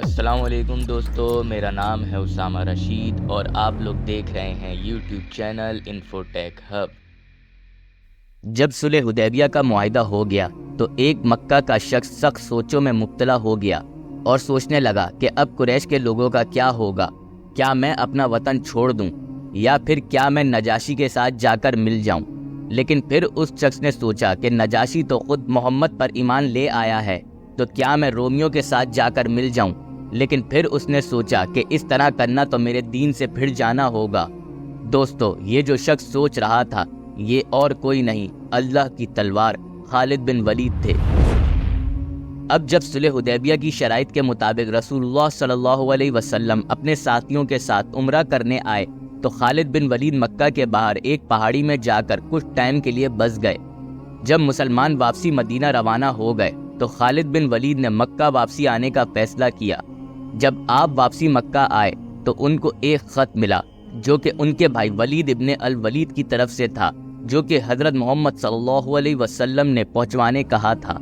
السلام علیکم دوستو، میرا نام ہے اسامہ رشید اور آپ لوگ دیکھ رہے ہیں یوٹیوب چینل انفوٹیک ہب۔ جب صلح حدیبیہ کا معاہدہ ہو گیا تو ایک مکہ کا شخص سخت سوچوں میں مبتلا ہو گیا اور سوچنے لگا کہ اب قریش کے لوگوں کا کیا ہوگا، کیا میں اپنا وطن چھوڑ دوں یا پھر کیا میں نجاشی کے ساتھ جا کر مل جاؤں۔ لیکن پھر اس شخص نے سوچا کہ نجاشی تو خود محمد پر ایمان لے آیا ہے، تو کیا میں رومیوں کے ساتھ جا کر مل جاؤں۔ لیکن پھر اس نے سوچا کہ اس طرح کرنا تو میرے دین سے پھر جانا ہوگا۔ دوستو، یہ جو شخص سوچ رہا تھا یہ اور کوئی نہیں، اللہ کی تلوار خالد بن ولید تھے۔ اب جب صلح حدیبیہ کی شرائط کے مطابق رسول اللہ صلی اللہ علیہ وسلم اپنے ساتھیوں کے ساتھ عمرہ کرنے آئے تو خالد بن ولید مکہ کے باہر ایک پہاڑی میں جا کر کچھ ٹائم کے لیے بس گئے۔ جب مسلمان واپسی مدینہ روانہ ہو گئے تو خالد بن ولید نے مکہ واپسی آنے کا فیصلہ کیا۔ جب آپ واپسی مکہ آئے تو ان کو ایک خط ملا جو کہ ان کے بھائی ولید ابن الولید کی طرف سے تھا، جو کہ حضرت محمد صلی اللہ علیہ وسلم نے پہنچوانے کہا تھا۔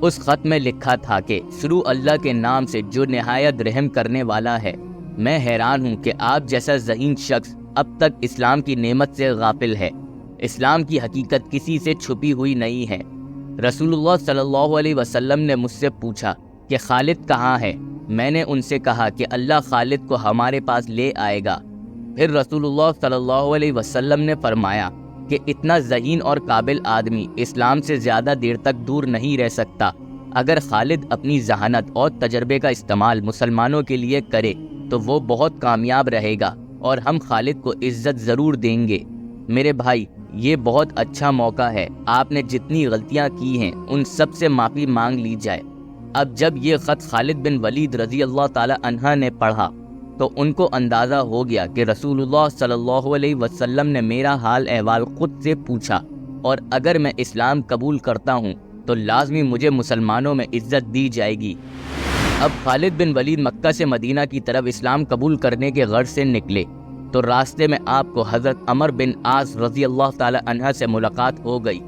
اس خط میں لکھا تھا کہ شروع اللہ کے نام سے جو نہایت رحم کرنے والا ہے۔ میں حیران ہوں کہ آپ جیسا ذہین شخص اب تک اسلام کی نعمت سے غافل ہے۔ اسلام کی حقیقت کسی سے چھپی ہوئی نہیں ہے۔ رسول اللہ صلی اللہ علیہ وسلم نے مجھ سے پوچھا کہ خالد کہاں ہے؟ میں نے ان سے کہا کہ اللہ خالد کو ہمارے پاس لے آئے گا۔ پھر رسول اللہ صلی اللہ علیہ وسلم نے فرمایا کہ اتنا ذہین اور قابل آدمی اسلام سے زیادہ دیر تک دور نہیں رہ سکتا۔ اگر خالد اپنی ذہانت اور تجربے کا استعمال مسلمانوں کے لیے کرے تو وہ بہت کامیاب رہے گا اور ہم خالد کو عزت ضرور دیں گے۔ میرے بھائی، یہ بہت اچھا موقع ہے، آپ نے جتنی غلطیاں کی ہیں ان سب سے معافی مانگ لی جائے۔ اب جب یہ خط خالد بن ولید رضی اللہ تعالی عنہ نے پڑھا تو ان کو اندازہ ہو گیا کہ رسول اللہ صلی اللہ علیہ وسلم نے میرا حال احوال خود سے پوچھا، اور اگر میں اسلام قبول کرتا ہوں تو لازمی مجھے مسلمانوں میں عزت دی جائے گی۔ اب خالد بن ولید مکہ سے مدینہ کی طرف اسلام قبول کرنے کے غرض سے نکلے تو راستے میں آپ کو حضرت عمر بن عاص رضی اللہ تعالی عنہ سے ملاقات ہو گئی۔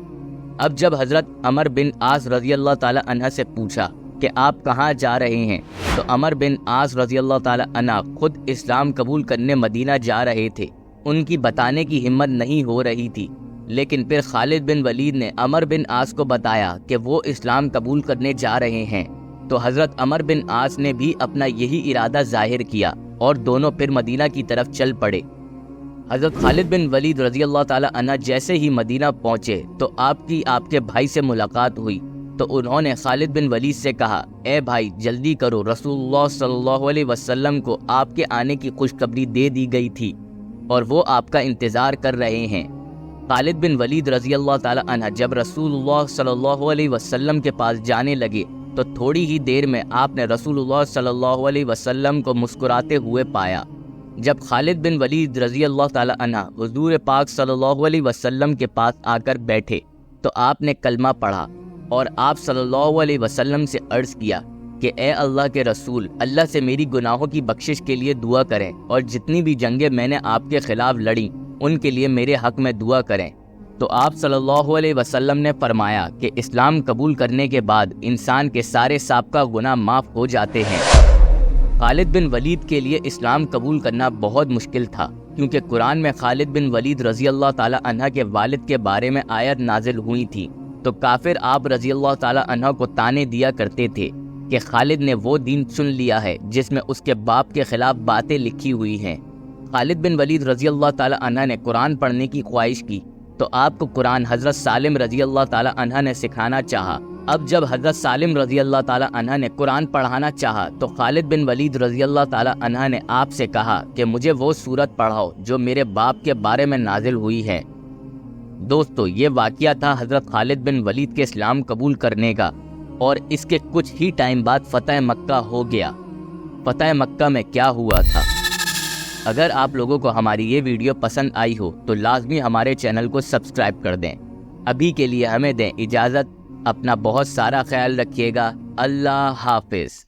اب جب حضرت عمر بن عاص رضی اللہ تعالی عنہ سے پوچھا کہ آپ کہاں جا رہے ہیں تو عمر بن عاص رضی اللہ تعالی عنہ خود اسلام قبول کرنے مدینہ جا رہے تھے۔ ان کی بتانے کی ہمت نہیں ہو رہی تھی، لیکن پھر خالد بن ولید نے عمر بن عاص کو بتایا کہ وہ اسلام قبول کرنے جا رہے ہیں، تو حضرت عمر بن عاص نے بھی اپنا یہی ارادہ ظاہر کیا اور دونوں پھر مدینہ کی طرف چل پڑے۔ حضرت خالد بن ولید رضی اللہ تعالی عنہ جیسے ہی مدینہ پہنچے تو آپ کے بھائی سے ملاقات ہوئی، تو انہوں نے خالد بن ولید سے کہا، اے بھائی جلدی کرو، رسول اللہ صلی اللہ علیہ وسلم کو آپ کے آنے کی خوشخبری دے دی گئی تھی اور وہ آپ کا انتظار کر رہے ہیں۔ خالد بن ولید رضی اللہ تعالی عنہ جب رسول اللہ صلی اللہ علیہ وسلم کے پاس جانے لگے تو تھوڑی ہی دیر میں آپ نے رسول اللہ صلی اللہ علیہ وسلم کو مسکراتے ہوئے پایا۔ جب خالد بن ولید رضی اللہ تعالی عنہ حضور پاک صلی اللہ علیہ وسلم کے پاس آ کر بیٹھے تو آپ نے کلمہ پڑھا اور آپ صلی اللہ علیہ وسلم سے عرض کیا کہ اے اللہ کے رسول، اللہ سے میری گناہوں کی بخشش کے لیے دعا کریں، اور جتنی بھی جنگیں میں نے آپ کے خلاف لڑیں ان کے لیے میرے حق میں دعا کریں۔ تو آپ صلی اللہ علیہ وسلم نے فرمایا کہ اسلام قبول کرنے کے بعد انسان کے سارے سابقہ گناہ معاف ہو جاتے ہیں۔ خالد بن ولید کے لیے اسلام قبول کرنا بہت مشکل تھا، کیونکہ قرآن میں خالد بن ولید رضی اللہ تعالی عنہ کے والد کے بارے میں آیت نازل ہوئی تھی، تو کافر آپ رضی اللہ تعالی عنہ کو طعنے دیا کرتے تھے کہ خالد نے وہ دین چن لیا ہے جس میں اس کے باپ کے خلاف باتیں لکھی ہوئی ہیں۔ خالد بن ولید رضی اللہ تعالی عنہ نے قرآن پڑھنے کی خواہش کی تو آپ کو قرآن حضرت سالم رضی اللہ تعالی عنہ نے سکھانا چاہا۔ اب جب حضرت سالم رضی اللہ تعالی عنہ نے قرآن پڑھانا چاہا تو خالد بن ولید رضی اللہ تعالی عنہ نے آپ سے کہا کہ مجھے وہ سورت پڑھاؤ جو میرے باپ کے بارے میں نازل ہوئی ہے۔ دوستو، یہ واقعہ تھا حضرت خالد بن ولید کے اسلام قبول کرنے کا، اور اس کے کچھ ہی ٹائم بعد فتح مکہ ہو گیا۔ فتح مکہ میں کیا ہوا تھا؟ اگر آپ لوگوں کو ہماری یہ ویڈیو پسند آئی ہو تو لازمی ہمارے چینل کو سبسکرائب کر دیں۔ ابھی کے لیے ہمیں دیں اجازت، اپنا بہت سارا خیال رکھیے گا۔ اللہ حافظ۔